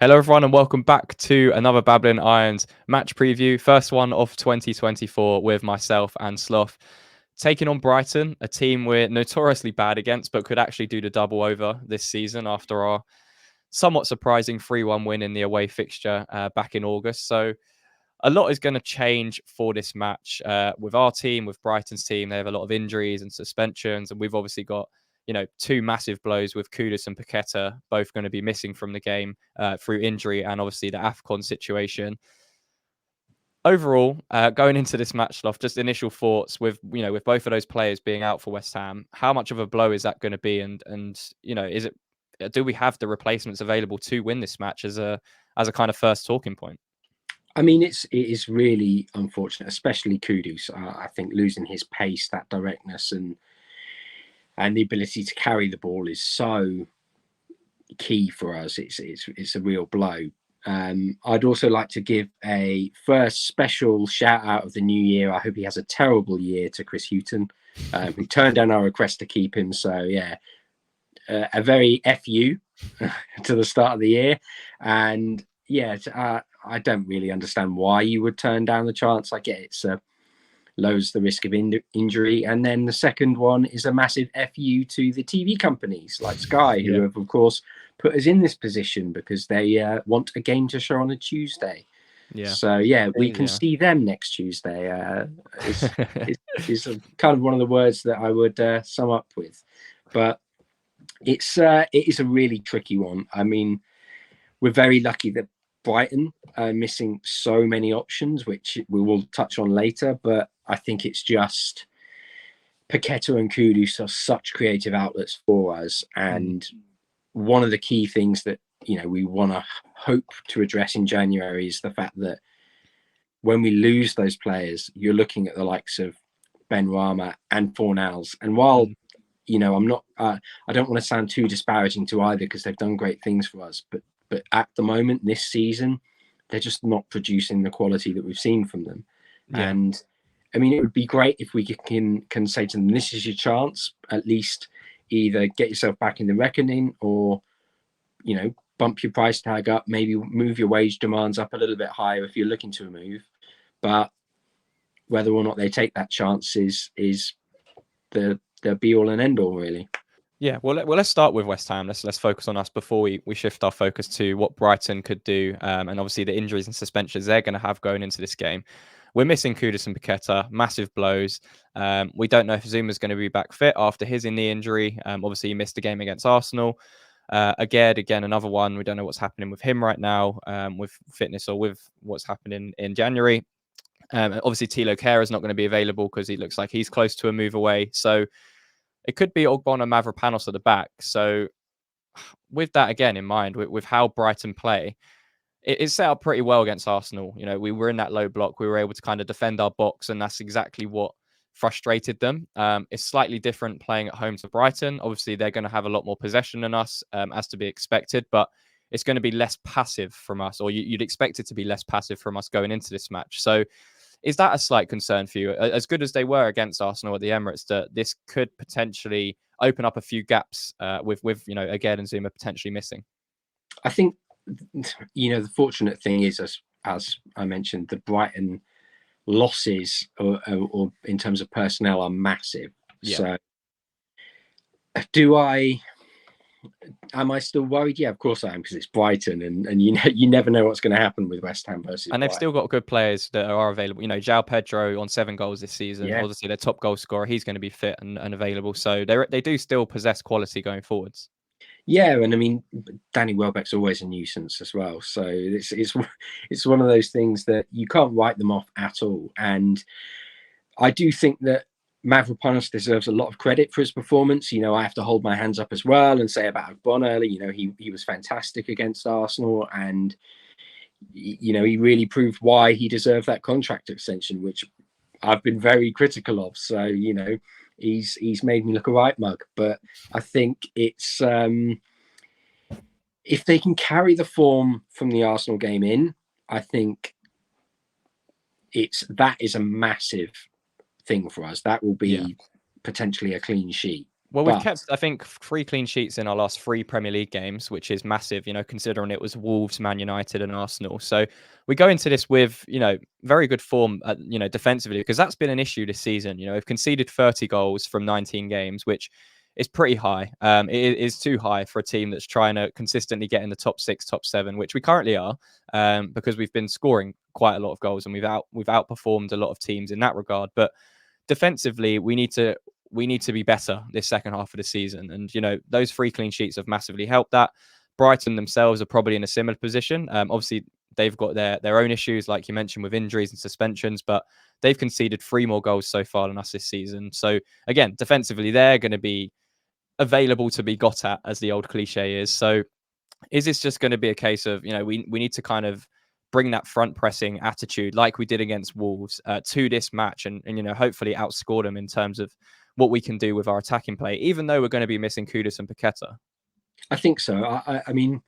Hello, everyone, and welcome back to another Babbling Irons match preview. First one of 2024 with myself and Sloth. Taking on Brighton, a team we're notoriously bad against, but could actually do the double over this season after our somewhat surprising 3-1 win in the away fixture back in August. So a lot is going to change for this match with our team, with Brighton's team. They have a lot of injuries and suspensions, and we've obviously got two massive blows with Kudus and Paqueta, both going to be missing from the game through injury and obviously the AFCON situation. Overall, going into this match, Loft, just initial thoughts with with both of those players being out for West Ham. How much of a blow is that going to be? And is it? Do we have the replacements available to win this match as a kind of first talking point? I mean, it is really unfortunate, especially Kudus. I think losing his pace, that directness, and the ability to carry the ball is so key for us. It's a real blow. I'd also like to give a first special shout out of the new year. I hope he has a terrible year to Chris Hughton, who turned down our request to keep him. So yeah, a very FU to the start of the year, and yeah, I don't really understand why you would turn down the chance. I get it's lowers the risk of injury. And then the second one is a massive FU to the TV companies like Sky, who have, of course, put us in this position because they want a game to show on a Tuesday. Yeah. So, yeah, we can see them next Tuesday. Is kind of one of the words that I would sum up with. But it is a really tricky one. I mean, we're very lucky that Brighton are missing so many options, which we will touch on later. But I think it's just Paqueta and Kudus are such creative outlets for us. And one of the key things that, we want to hope to address in January is the fact that when we lose those players, you're looking at the likes of Ben Rama and Fornals. And while, I'm not, I don't want to sound too disparaging to either because they've done great things for us, but at the moment, this season, they're just not producing the quality that we've seen from them. Yeah. And I mean, it would be great if we can say to them, this is your chance, at least either get yourself back in the reckoning or, bump your price tag up, maybe move your wage demands up a little bit higher if you're looking to move. But whether or not they take that chance is the be all and end all, really. Yeah, well, let's start with West Ham. Let's focus on us before we shift our focus to what Brighton could do, and obviously the injuries and suspensions they're going to have going into this game. We're missing Kudus and Paqueta, massive blows. We don't know if Zuma's going to be back fit after his knee injury. Obviously, he missed the game against Arsenal. Again, another one. We don't know what's happening with him right now, with fitness or with what's happening in January. Obviously, Thilo Kehrer is not going to be available because he looks like he's close to a move away. So it could be Ogbonna Mavropanos at the back. So with that again in mind, with how Brighton play, it's set up pretty well against Arsenal. We were in that low block. We were able to kind of defend our box, and that's exactly what frustrated them. It's slightly different playing at home to Brighton. Obviously, they're going to have a lot more possession than us, as to be expected, but it's going to be less passive from us, or you'd expect it to be less passive from us going into this match. So is that a slight concern for you? As good as they were against Arsenal at the Emirates, that this could potentially open up a few gaps with again, and Zuma potentially missing? I think, the fortunate thing is, as I mentioned, the Brighton losses or in terms of personnel are massive. Yeah. So am I still worried? Yeah, of course I am, because it's Brighton, and you never know what's going to happen with West Ham versus and they've Brighton. Still got good players that are available. João Pedro on 7 goals this season. Yeah. Obviously, their top goal scorer, he's going to be fit and available. So they do still possess quality going forwards. Yeah, and I mean, Danny Welbeck's always a nuisance as well. So it's one of those things that you can't write them off at all. And I do think that Mavropanos deserves a lot of credit for his performance. I have to hold my hands up as well and say about Ogbonna, he was fantastic against Arsenal, and he really proved why he deserved that contract extension, which I've been very critical of. So, he's made me look a right mug. But I think it's if they can carry the form from the Arsenal game in, I think that is a massive thing for us. That will be potentially a clean sheet. Well, we've But kept, I think, 3 clean sheets in our last 3 Premier League games, which is massive, considering it was Wolves, Man United, and Arsenal. So we go into this with, very good form, defensively, because that's been an issue this season. We've conceded 30 goals from 19 games, which is pretty high. It is too high for a team that's trying to consistently get in the top 6, top 7, which we currently are, because we've been scoring quite a lot of goals and we've outperformed a lot of teams in that regard. But defensively, we need to be better this second half of the season. And those 3 clean sheets have massively helped that. Brighton themselves are probably in a similar position. Obviously, they've got their own issues, like you mentioned, with injuries and suspensions, but they've conceded 3 more goals so far than us this season. So again, defensively, they're going to be available to be got at, as the old cliche is. So is this just going to be a case of, we need to kind of bring that front pressing attitude like we did against Wolves to this match, and hopefully outscore them in terms of what we can do with our attacking play, even though we're going to be missing Kudus and Paqueta? I think so. I mean,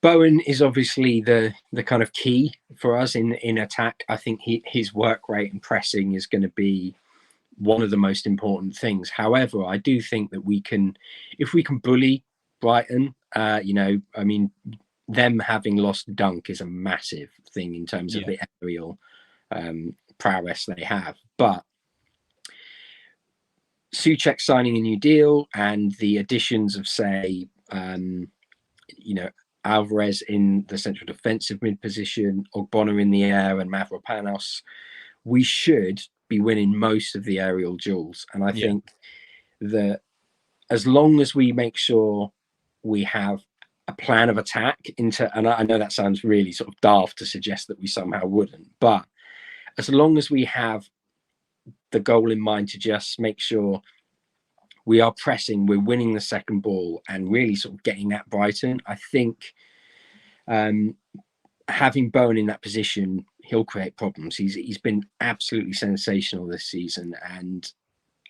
Bowen is obviously the kind of key for us in attack. I think his work rate and pressing is going to be one of the most important things. However, I do think that if we can bully Brighton, I mean, them having lost Dunk is a massive thing in terms of the aerial prowess they have. But Souček signing a new deal and the additions of, say, Alvarez in the central defensive mid position, Ogbonna in the air, and Mavropanos, we should be winning most of the aerial duels. And I think that as long as we make sure we have a plan of attack and I know that sounds really sort of daft to suggest that we somehow wouldn't, but as long as we have the goal in mind to just make sure we are pressing, we're winning the second ball and really sort of getting at Brighton, I think having Bowen in that position, he'll create problems. He's been absolutely sensational this season, and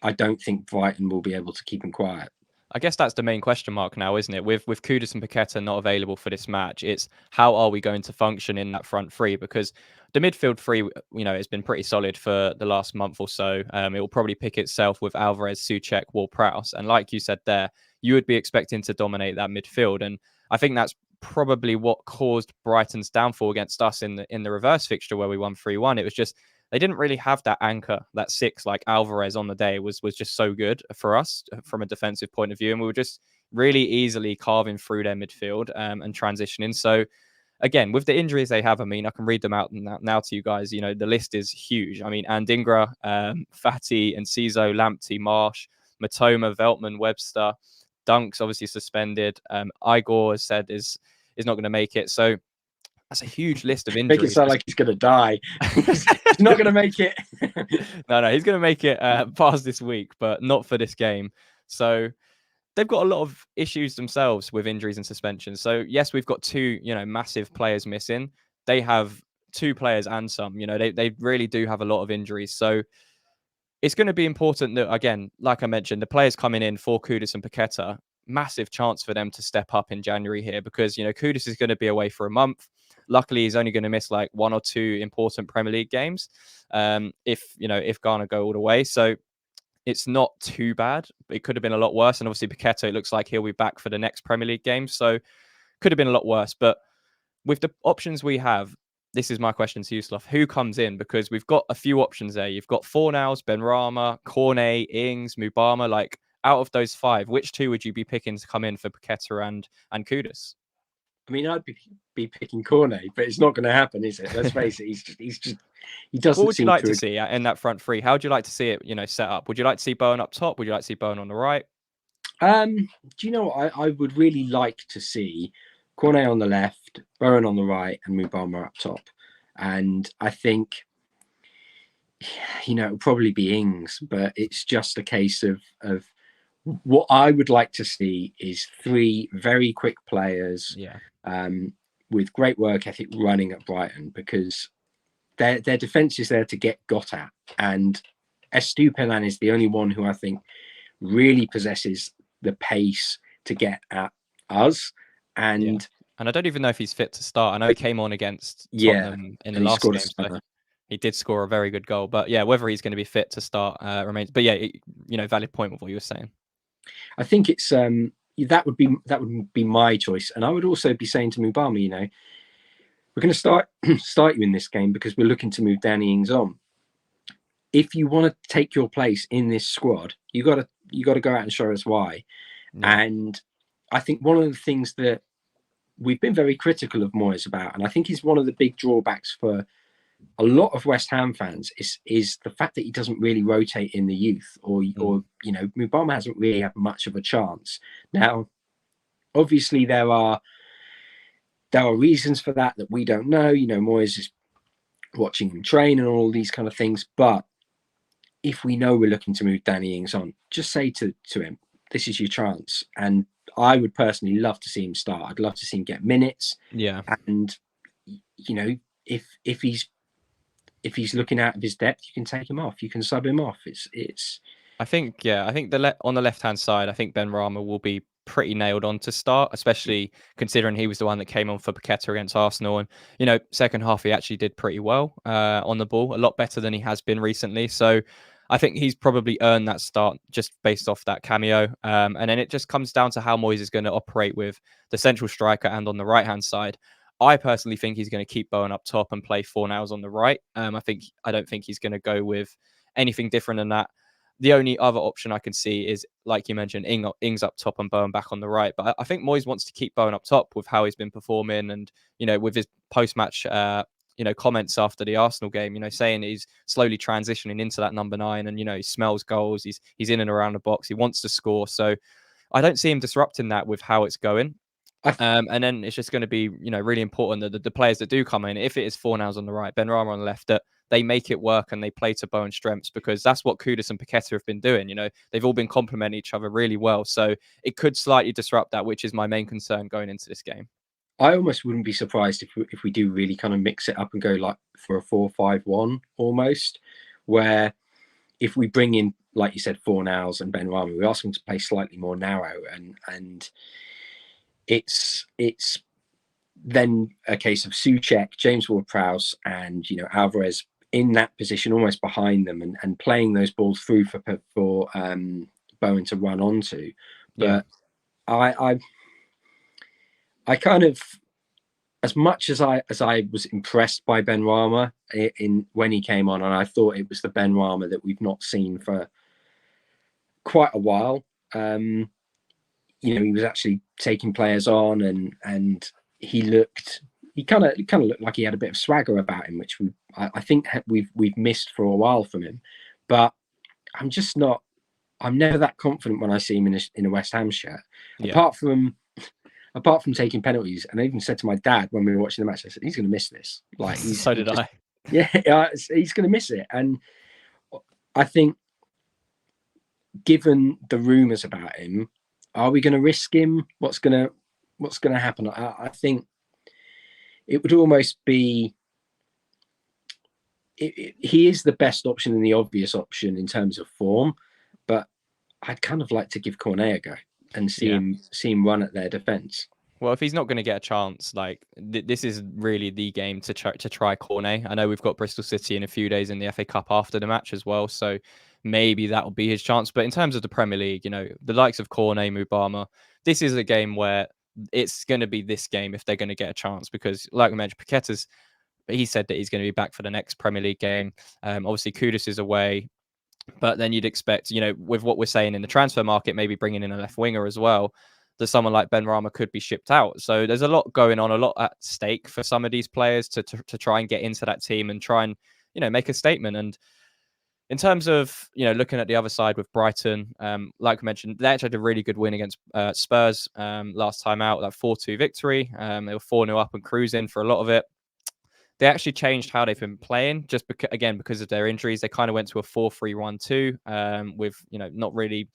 I don't think Brighton will be able to keep him quiet. I guess that's the main question mark now, isn't it? With Kudus and Paqueta not available for this match, it's how are we going to function in that front three? Because the midfield three, has been pretty solid for the last month or so. It will probably pick itself with Alvarez, Souček, Ward-Prowse, and like you said there, you would be expecting to dominate that midfield, and I think that's probably what caused Brighton's downfall against us in the reverse fixture where we won 3-1. It was just they didn't really have that anchor, that 6, like Alvarez on the day was just so good for us from a defensive point of view. And we were just really easily carving through their midfield and transitioning. So again, with the injuries they have, I mean, I can read them out now to you guys. The list is huge. I mean, Andingra, Fati, Enciso, Lamptey, Marsh, Matoma, Veltman, Webster, Dunk's obviously suspended. Igor has said is not going to make it. So that's a huge list of injuries. Make it sound like he's going to die. He's not going to make it. No, he's going to make it past this week, but not for this game. So they've got a lot of issues themselves with injuries and suspensions. So yes, we've got 2, massive players missing. They have 2 players and some. They really do have a lot of injuries. So it's going to be important that, again, like I mentioned, the players coming in for Kudus and Paqueta, massive chance for them to step up in January here because, Kudus is going to be away for a month. Luckily, he's only going to miss like 1 or 2 important Premier League games if Ghana go all the way. So it's not too bad. It could have been a lot worse. And obviously, Paqueta, it looks like he'll be back for the next Premier League game. So could have been a lot worse. But with the options we have, this is my question to you, Slough. Who comes in? Because we've got a few options there. You've got Fornals, Benrahma, Cornet, Ings, Mubama. Like, out of those 5, which 2 would you be picking to come in for Paqueta and Kudus? I mean, I'd be picking Cornet, but it's not going to happen, is it? Let's face it. He doesn't. What would you like to see in that front three? How would you like to see it, set up? Would you like to see Bowen up top? Would you like to see Bowen on the right? Do you know what? I would really like to see Cornet on the left, Bowen on the right, and Mubama up top. And I think, it'll probably be Ings, but it's just a case of what I would like to see is 3 very quick players with great work ethic running at Brighton, because their defence is there to get got at. And Estupiñán is the only one who I think really possesses the pace to get at us. And I don't even know if he's fit to start. I know he came on against Tottenham in the last game. So he did score a very good goal. But yeah, whether he's going to be fit to start remains. But yeah, valid point with what you were saying. I think it's that would be my choice, and I would also be saying to Mubama, we're going to start you in this game because we're looking to move Danny Ings on. If you want to take your place in this squad, you got to go out and show us why. Yeah. And I think one of the things that we've been very critical of Moyes about, and I think is one of the big drawbacks for a lot of West Ham fans, is the fact that he doesn't really rotate in the youth, or Mubama hasn't really had much of a chance. Now, obviously there are reasons for that we don't know. Moyes is watching him train and all these kind of things, but if we know we're looking to move Danny Ings on, just say to him, this is your chance. And I would personally love to see him start. I'd love to see him get minutes. Yeah. And if he's looking out of his depth, you can take him off. You can sub him off. It's. I think on the left hand side, I think Ben Rama will be pretty nailed on to start, especially considering he was the one that came on for Paqueta against Arsenal, and second half he actually did pretty well on the ball, a lot better than he has been recently. So I think he's probably earned that start just based off that cameo, and then it just comes down to how Moyes is going to operate with the central striker and on the right hand side. I personally think he's going to keep Bowen up top and play Fornals on the right. I don't think he's going to go with anything different than that. The only other option I can see is, like you mentioned, Ings up top and Bowen back on the right. But I think Moyes wants to keep Bowen up top with how he's been performing, and with his post-match, comments after the Arsenal game, saying he's slowly transitioning into that number 9, and he smells goals. He's in and around the box. He wants to score. So I don't see him disrupting that with how it's going. And then it's just going to be, really important that the players that do come in, if it is Fornals on the right, Ben Rama on the left, that they make it work and they play to Bowen's strengths, because that's what Kudus and Paqueta have been doing. They've all been complementing each other really well. So it could slightly disrupt that, which is my main concern going into this game. I almost wouldn't be surprised if we do really kind of mix it up and go like for a 4-5-1 almost, where if we bring in, like you said, Fornals and Ben Rama, we ask them to play slightly more narrow, and it's then a case of Souček, James Ward-Prowse, and Alvarez in that position, almost behind them, and playing those balls through for Bowen to run onto. But yeah. I kind of, as much as I was impressed by Ben Rama when he came on, and I thought it was the Ben Rama that we've not seen for quite a while. He was actually taking players on, and he kind of looked like he had a bit of swagger about him, which I think we've missed for a while from him. But I'm never that confident when I see him in a West Ham shirt. Yeah. Apart from taking penalties, and I even said to my dad when we were watching the match, I said, he's going to miss this. Like, so did I. Yeah, he's going to miss it. And I think, given the rumours about him, are we going to risk him? What's going to happen? I think it would almost be. He is the best option and the obvious option in terms of form, but I'd kind of like to give Cornet a go and see him run at their defence. Well, if he's not going to get a chance, like this is really the game to try Cornet. I know we've got Bristol City in a few days in the FA Cup after the match as well, so maybe that will be his chance. But in terms of the Premier League, the likes of Cornet, Mubama, this is a game where it's going to be this game if they're going to get a chance, because, like I mentioned, Paqueta's, he said that he's going to be back for the next Premier League game. Obviously, Kudus is away. But then you'd expect, with what we're saying in the transfer market, maybe bringing in a left winger as well, that someone like Ben Rama could be shipped out. So there's a lot going on, a lot at stake for some of these players to try and get into that team and try and, make a statement. And in terms of, looking at the other side with Brighton, like I mentioned, they actually had a really good win against Spurs last time out, that 4-2 victory. They were 4-0 up and cruising for a lot of it. They actually changed how they've been playing just because of their injuries. They kind of went to a 4-3-1-2 with, not really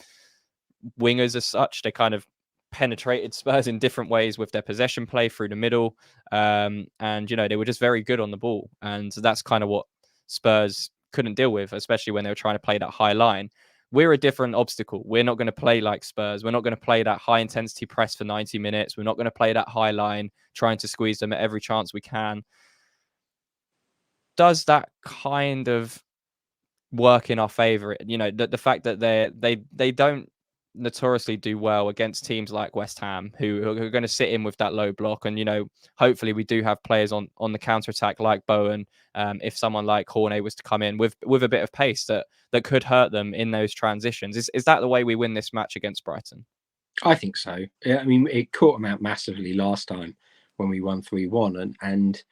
wingers as such. They kind of penetrated Spurs in different ways with their possession play through the middle. And, they were just very good on the ball. And that's kind of what Spurs couldn't deal with, especially when they were trying to play that high line. We're a different obstacle. We're not going to play like Spurs. We're not going to play that high intensity press for 90 minutes. We're not going to play that high line, trying to squeeze them at every chance we can. Does that kind of work in our favor? The fact that they don't notoriously do well against teams like West Ham, who are going to sit in with that low block. And, hopefully we do have players on the counter attack like Bowen. If someone like Hornet was to come in with a bit of pace that could hurt them in those transitions. Is that the way we win this match against Brighton? I think so. I mean, it caught them out massively last time when we won 3-1. And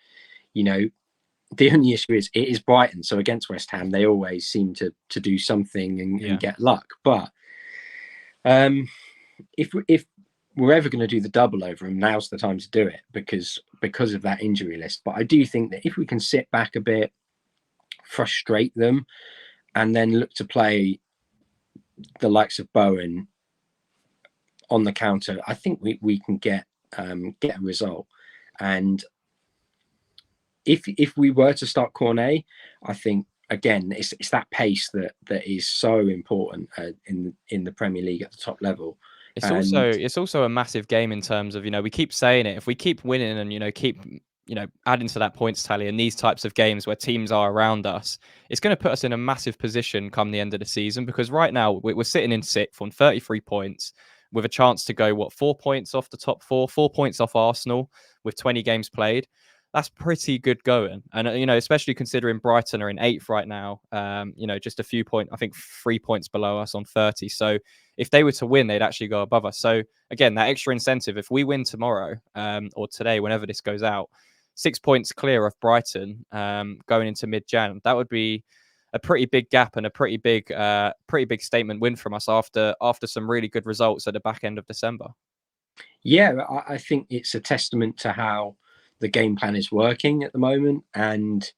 the only issue is it is Brighton. So against West Ham, they always seem to do something and get luck. But if we're ever going to do the double over them, now's the time to do it because of that injury list. But I do think that if we can sit back a bit, frustrate them, and then look to play the likes of Bowen on the counter, I think we can get a result. And if we were to start Cornet, I think again it's that pace that is so important in the Premier League at the top level. It's also a massive game in terms of, we keep saying it. If we keep winning and keep adding to that points tally in these types of games where teams are around us, it's going to put us in a massive position come the end of the season, because right now we're sitting in sixth on 33 points with a chance to go 4 points off the top 4 points off Arsenal with 20 games played. That's pretty good going. And, especially considering Brighton are in 8th right now, just a few points, I think 3 points below us on 30. So if they were to win, they'd actually go above us. So again, that extra incentive, if we win tomorrow or today, whenever this goes out, 6 points clear of Brighton going into mid-Jan, that would be a pretty big gap and a pretty big statement win from us after some really good results at the back end of December. Yeah, I think it's a testament to how the game plan is working at the moment. And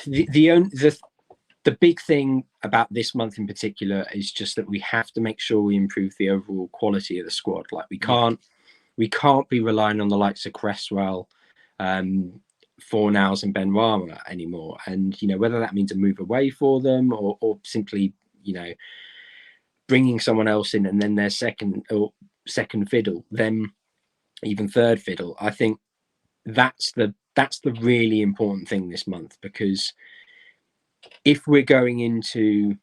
the big thing about this month in particular is just that we have to make sure we improve the overall quality of the squad. Like we can't be relying on the likes of Cresswell, Fornals and Benrahma anymore. And whether that means a move away for them or simply bringing someone else in and then their second fiddle, then even third fiddle. I think that's the really important thing this month, because if we're going into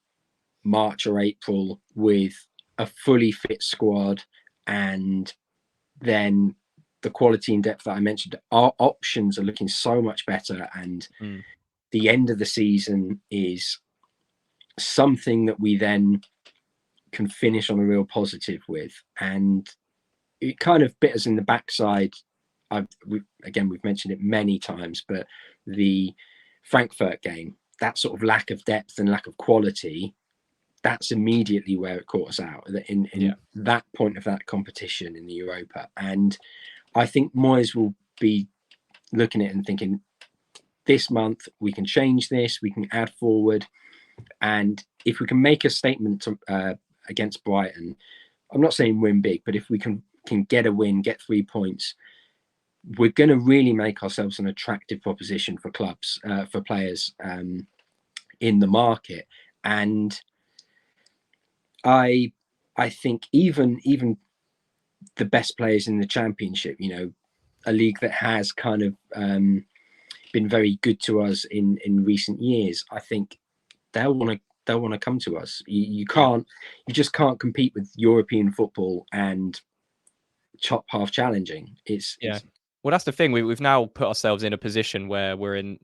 March or April with a fully fit squad and then the quality and depth that I mentioned, our options are looking so much better, and the end of the season is something that we then can finish on a real positive with. And it kind of bit us in the backside. We've mentioned it many times, but the Frankfurt game, that sort of lack of depth and lack of quality, that's immediately where it caught us out in that point of that competition in the Europa. And I think Moyes will be looking at it and thinking, this month we can change this, we can add forward. And if we can make a statement against Brighton, I'm not saying win big, but if we can get a win, get 3 points, we're going to really make ourselves an attractive proposition for clubs, for players in the market. And I think even the best players in the Championship, a league that has kind of been very good to us in recent years, I think they'll want to come to us. You just can't compete with European football and top half challenging. It's well, that's the thing. We've now put ourselves in a position where we're in,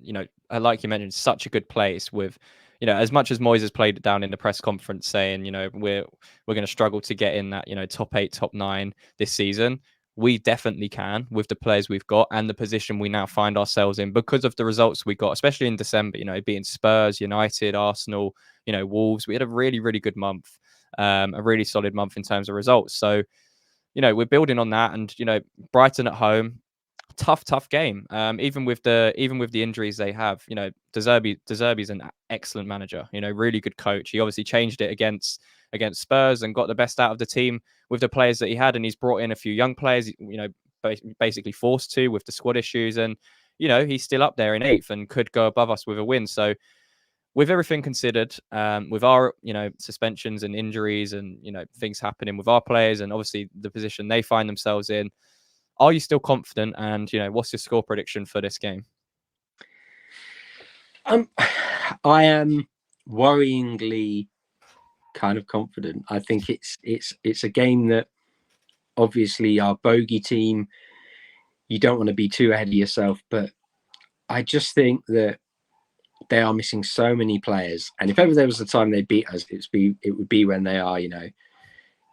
like you mentioned, such a good place with, as much as Moyes has played it down in the press conference saying, we're going to struggle to get in that, top 8, top 9 this season. We definitely can with the players we've got and the position we now find ourselves in because of the results we got, especially in December, being Spurs, United, Arsenal, Wolves. We had a really, really good month, a really solid month in terms of results. So, we're building on that. And, Brighton at home, tough game. Even with the injuries they have, De Zerbi's an excellent manager. Really good coach. He obviously changed it against Spurs and got the best out of the team with the players that he had, and he's brought in a few young players. Basically forced to with the squad issues, and he's still up there in 8th and could go above us with a win. So, with everything considered, with our suspensions and injuries and things happening with our players, and obviously the position they find themselves in. Are you still confident? And what's your score prediction for this game? I am worryingly kind of confident. I think it's a game that obviously our bogey team, you don't want to be too ahead of yourself, but I just think that they are missing so many players. And if ever there was a time they beat us, it would be when they are,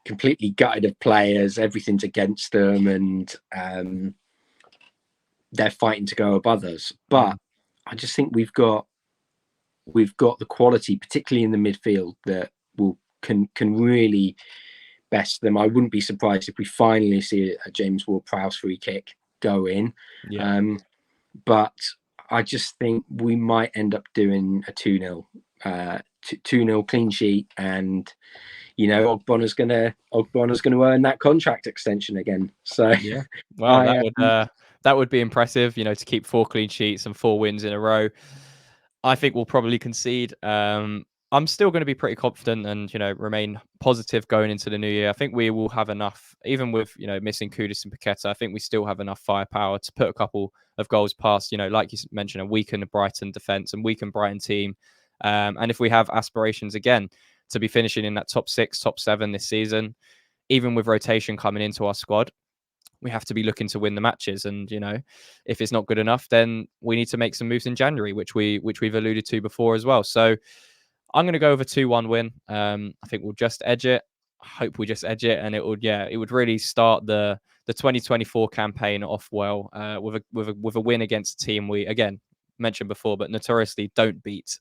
completely gutted of players, everything's against them, and they're fighting to go above us. But I just think we've got the quality, particularly in the midfield, that can really best them. I wouldn't be surprised if we finally see a James Ward-Prowse free kick go in. Yeah. But I just think we might end up doing a 2-0 clean sheet, and Ogbonna's gonna earn that contract extension again. So yeah, well, that would be impressive, to keep 4 clean sheets and 4 wins in a row. I think we'll probably concede. I'm still going to be pretty confident and remain positive going into the new year. I think we will have enough, even with missing Kudus and Paqueta. I think we still have enough firepower to put a couple of goals past. Like you mentioned, a weakened Brighton defense and weakened Brighton team. And if we have aspirations again to be finishing in that top 6, top 7 this season, even with rotation coming into our squad, we have to be looking to win the matches. And if it's not good enough, then we need to make some moves in January, which we've alluded to before as well. So I'm going to go with a 2-1 win. I think we'll just edge it. I hope we just edge it, and it would really start the 2024 campaign off well, with a win against a team we, again, mentioned before, but notoriously don't beat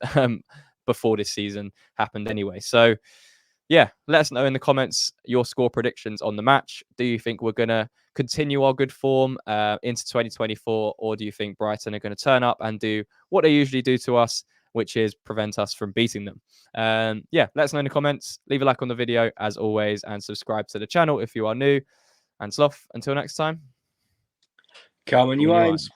before this season happened anyway. So yeah, let us know in the comments your score predictions on the match. Do you think we're going to continue our good form into 2024, or do you think Brighton are going to turn up and do what they usually do to us, which is prevent us from beating them? Yeah, let us know in the comments. Leave a like on the video, as always, and subscribe to the channel if you are new. And Sloth, until next time. Come on, you irons.